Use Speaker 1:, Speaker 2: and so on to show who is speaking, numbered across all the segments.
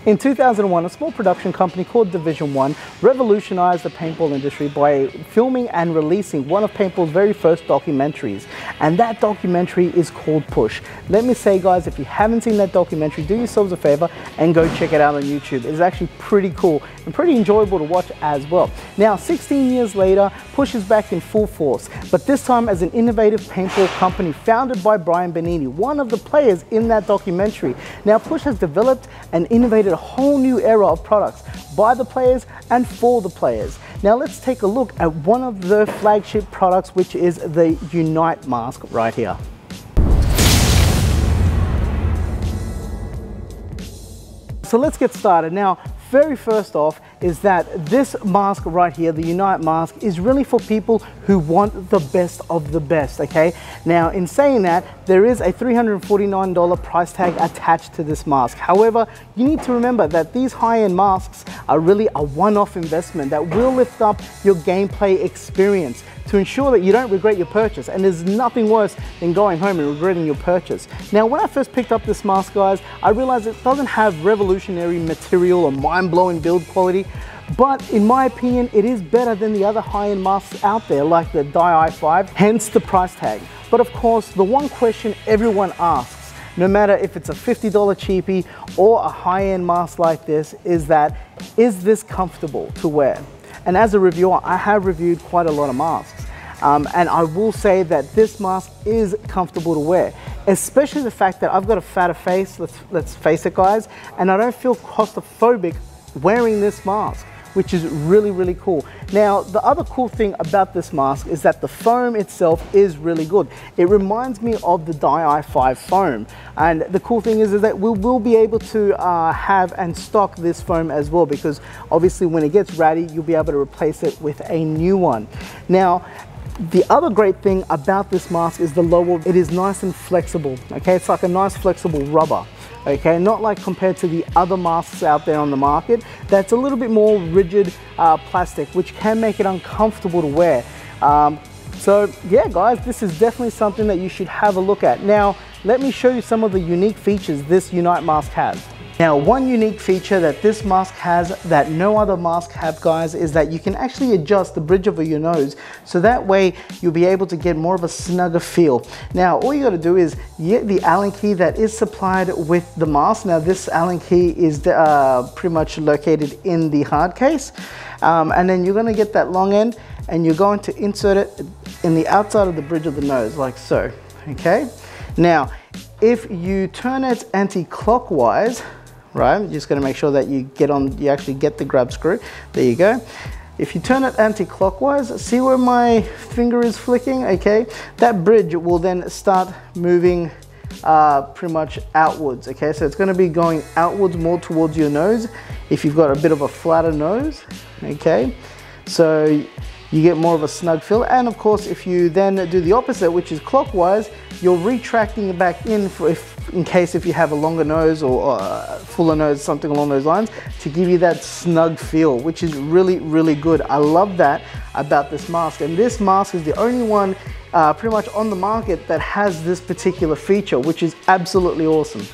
Speaker 1: In 2001, a small production company called Division 1 revolutionized the paintball industry by filming and releasing one of paintball's very first documentaries. And that documentary is called Push. Let me say, guys, if you haven't seen that documentary, do yourselves a favor and go check it out on YouTube. It's actually pretty cool and pretty enjoyable to watch as well. Now, 16 years later, Push is back in full force, but this time as an innovative paintball company founded by Brian Benini, one of the players in that documentary. Now, Push has developed and innovated a whole new era of products by the players and for the players. Now let's take a look at one of the flagship products, which is the Unite mask right here. So let's get started. Now, very first off is that this mask right here, the Unite mask, is really for people who want the best of the best, okay? Now, in saying that, there is a $349 price tag attached to this mask. However, you need to remember that these high-end masks are really a one-off investment that will lift up your gameplay experience to ensure that you don't regret your purchase. And there's nothing worse than going home and regretting your purchase. Now, when I first picked up this mask, guys, I realized it doesn't have revolutionary material or mind-blowing build quality, but in my opinion, it is better than the other high-end masks out there, like the Dye i5, hence the price tag. But of course, the one question everyone asks, no matter if it's a $50 cheapie or a high-end mask like this, is this comfortable to wear? And as a reviewer, I have reviewed quite a lot of masks. And I will say that this mask is comfortable to wear, especially the fact that I've got a fatter face, let's face it, guys, and I don't feel claustrophobic wearing this mask, which is really, really cool. Now, the other cool thing about this mask is that the foam itself is really good. It reminds me of the Dye i5 foam. And the cool thing is that we will be able to have and stock this foam as well, because obviously when it gets ratty, you'll be able to replace it with a new one. Now, the other great thing about this mask is the lower, it is nice and flexible, okay? It's like a nice flexible rubber. Okay, not like compared to the other masks out there on the market that's a little bit more rigid plastic, which can make it uncomfortable to wear. So yeah, guys, this is definitely something that you should have a look at. Now, let me show you some of the unique features this Unite mask has. Now, one unique feature that this mask has that no other mask have, guys, is that you can actually adjust the bridge of your nose, so that way you'll be able to get more of a snugger feel. Now, all you got to do is get the Allen key that is supplied with the mask. Now, this Allen key is pretty much located in the hard case, and then you're going to get that long end, and you're going to insert it in the outside of the bridge of the nose, like so. Okay. Now, if you turn it anti-clockwise, right, you're just going to make sure that you actually get the grab screw. There you go. If you turn it anti-clockwise, see where my finger is flicking? Okay, that bridge will then start moving pretty much outwards. Okay, so it's going to be going outwards more towards your nose if you've got a bit of a flatter nose. Okay, so you get more of a snug feel. And of course, if you then do the opposite, which is clockwise, you're retracting it back in in case if you have a longer nose or a fuller nose, something along those lines, to give you that snug feel, which is really, really good. I love that about this mask. And this mask is the only one pretty much on the market that has this particular feature, which is absolutely awesome.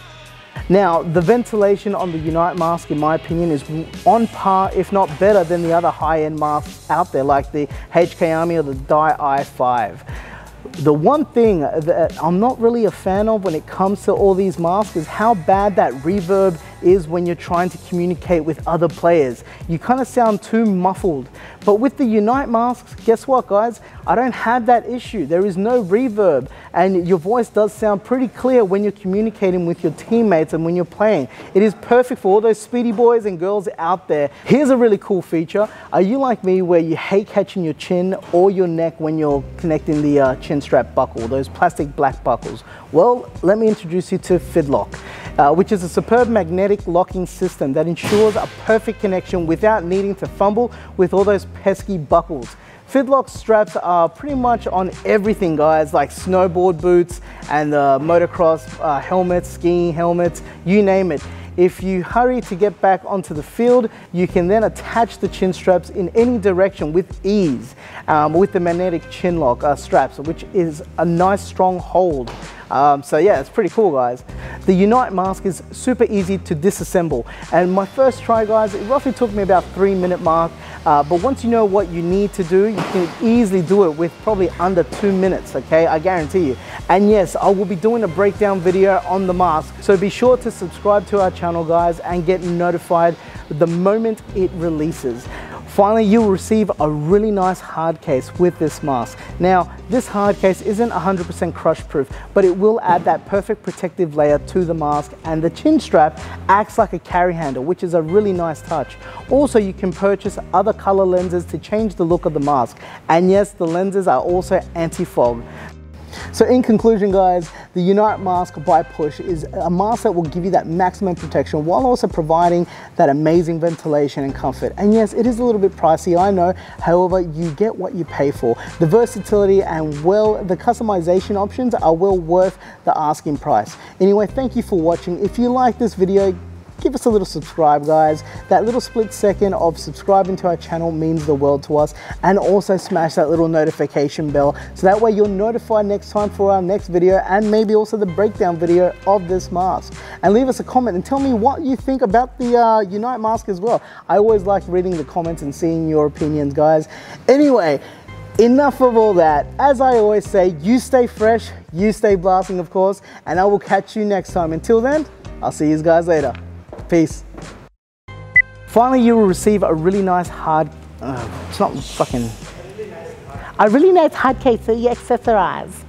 Speaker 1: Now, the ventilation on the Unite mask, in my opinion, is on par, if not better, than the other high-end masks out there, like the HK Army or the Dye i5. The one thing that I'm not really a fan of when it comes to all these masks is how bad that reverb is when you're trying to communicate with other players. You kind of sound too muffled. But with the Unite masks, guess what, guys? I don't have that issue. There is no reverb, and your voice does sound pretty clear when you're communicating with your teammates and when you're playing. It is perfect for all those speedy boys and girls out there. Here's a really cool feature. Are you like me where you hate catching your chin or your neck when you're connecting the chin strap buckle, those plastic black buckles? Well, let me introduce you to Fidlock, which is a superb magnetic locking system that ensures a perfect connection without needing to fumble with all those pesky buckles. Fidlock straps are pretty much on everything, guys, like snowboard boots and motocross helmets, skiing helmets, you name it. If you hurry to get back onto the field, you can then attach the chin straps in any direction with ease with the magnetic chin lock straps, which is a nice strong hold. So yeah, it's pretty cool, guys. The Unite mask is super easy to disassemble, and my first try, guys, it roughly took me about 3-minute mark, but once you know what you need to do, you can easily do it with probably under 2 minutes, okay? I guarantee you. And yes, I will be doing a breakdown video on the mask, so be sure to subscribe to our channel, guys, and get notified the moment it releases. Finally, you will receive a really nice hard case with this mask. Now, this hard case isn't 100% crush proof, but it will add that perfect protective layer to the mask, and the chin strap acts like a carry handle, which is a really nice touch. Also, you can purchase other color lenses to change the look of the mask. And yes, the lenses are also anti-fog. So in conclusion, guys, the Unite mask by Push is a mask that will give you that maximum protection while also providing that amazing ventilation and comfort. And yes, it is a little bit pricey, I know. However, you get what you pay for. The versatility and the customization options are well worth the asking price. Anyway, thank you for watching. If you like this video, give us a little subscribe, guys. That little split second of subscribing to our channel means the world to us. And also smash that little notification bell, so that way you're notified next time for our next video, and maybe also the breakdown video of this mask. And leave us a comment and tell me what you think about the Unite mask as well. I always like reading the comments and seeing your opinions, guys. Anyway, enough of all that. As I always say, you stay fresh, you stay blasting, of course, and I will catch you next time. Until then, I'll see you guys later. Peace. Finally, you will receive a really nice hard, it's not fucking, a really nice hard case for your accessorize.